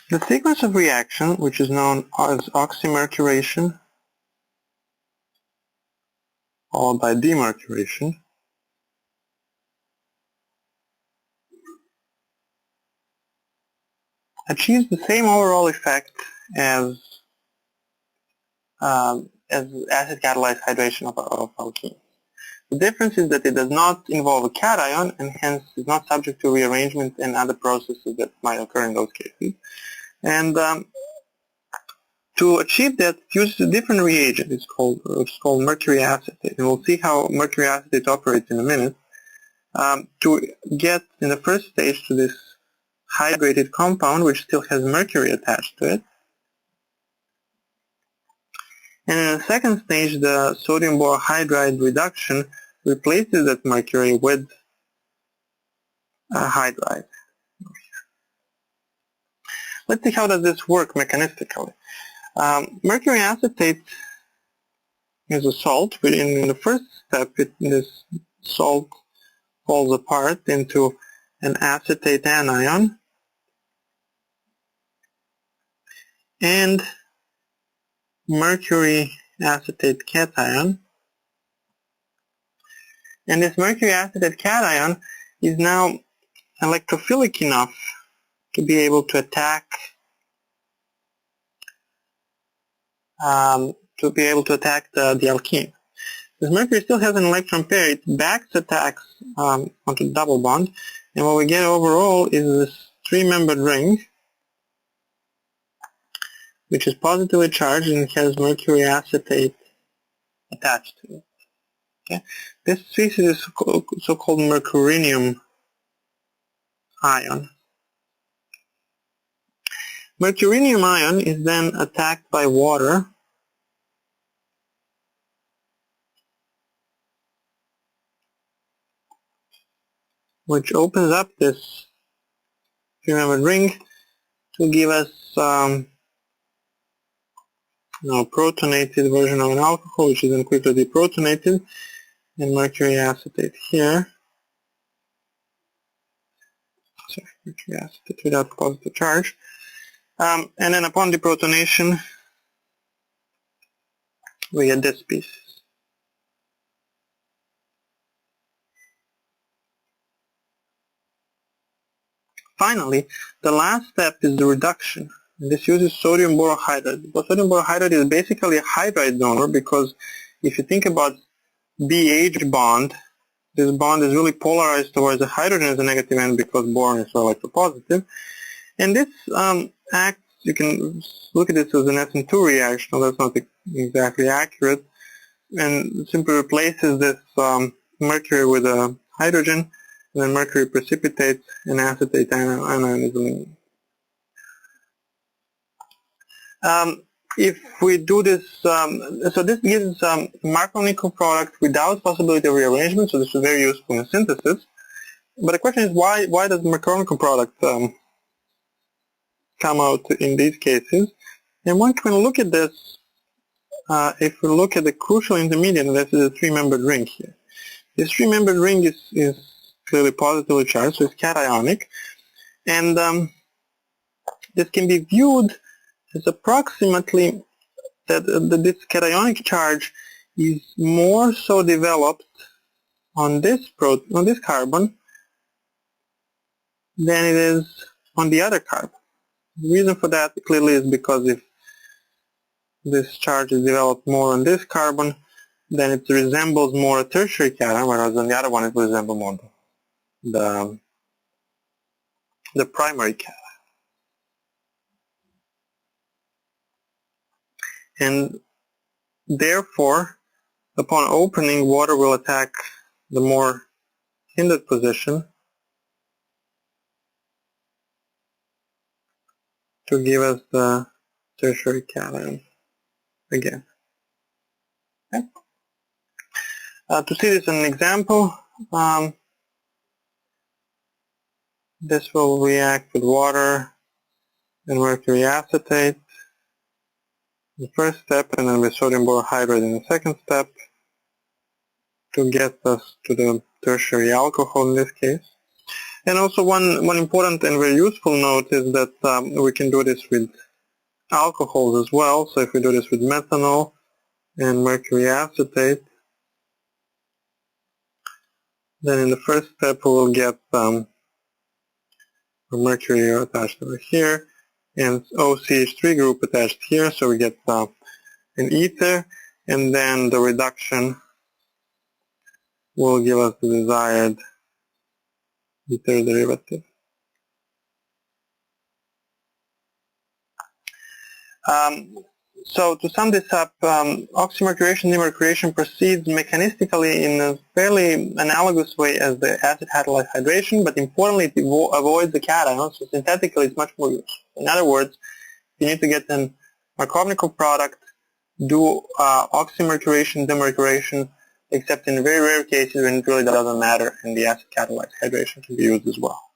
The sequence of reaction, which is known as oxymercuration, followed by demercuration, achieves the same overall effect as acid-catalyzed hydration of alkene. The difference is that it does not involve a cation and hence is not subject to rearrangement and other processes that might occur in those cases. And to achieve that, it uses a different reagent. It's called mercury acetate. And we'll see how mercury acetate operates in a minute. To get in the first stage to this hydrated compound, which still has mercury attached to it. And in the second stage, the sodium borohydride reduction replaces that mercury with hydride. Let's see how does this work mechanistically. Mercury acetate is a salt. In the first step, this salt falls apart into an acetate anion and mercury acetate cation. And this mercury acetate cation is now electrophilic enough to be able to attack the alkene. This mercury still has an electron pair. It backs attacks onto the double bond, and what we get overall is this three-membered ring, which is positively charged and has mercury acetate attached to it. Okay? This species is so-called mercurinium ion. Mercurinium ion is then attacked by water, which opens up this three-membered ring to give us protonated version of an alcohol, which is then quickly deprotonated, and mercury acetate here. Sorry, mercury acetate without positive charge. And then upon deprotonation, we get this species. Finally, the last step is the reduction. This uses sodium borohydride. But sodium borohydride is basically a hydride donor because if you think about BH bond, this bond is really polarized towards the hydrogen as a negative end because boron is so electropositive. And this acts, you can look at this as an SN2 reaction, although that's not exactly accurate, and simply replaces this mercury with a hydrogen, and then mercury precipitates an acetate anion is eliminated. If we do this, so this gives Markov-Nikodym product without possibility of rearrangement, so this is very useful in synthesis. But the question is, why does Markov-Nikodym product come out in these cases? And one can look at this, if we look at the crucial intermediate, and this is a three-membered ring here. This three-membered ring is clearly positively charged, so it's cationic, and this can be viewed as approximately that this cationic charge is more so developed on this carbon than it is on the other carbon. The reason for that clearly is because if this charge is developed more on this carbon, then it resembles more a tertiary cation, whereas on the other one it will resemble more the primary cation. And therefore, upon opening, water will attack the more hindered position to give us the tertiary cation again. Okay. To see this in an example, this will react with water and mercury acetate in the first step, and then with sodium borohydride in the second step to get us to the tertiary alcohol in this case. And also one important and very useful note is that we can do this with alcohols as well. So if we do this with methanol and mercury acetate, then in the first step we will get mercury attached over here and OCH3 group attached here, so we get an ether, and then the reduction will give us the desired ether derivative. So to sum this up, oxymercuration demercuration proceeds mechanistically in a fairly analogous way as the acid hydrolyzed hydration, but importantly it avoids the cation, so synthetically it's much more useful. In other words, if you need to get an Markovnikov product, do oxymercuration demercuration, except in very rare cases when it really doesn't matter, and the acid catalyzed hydration can be used as well.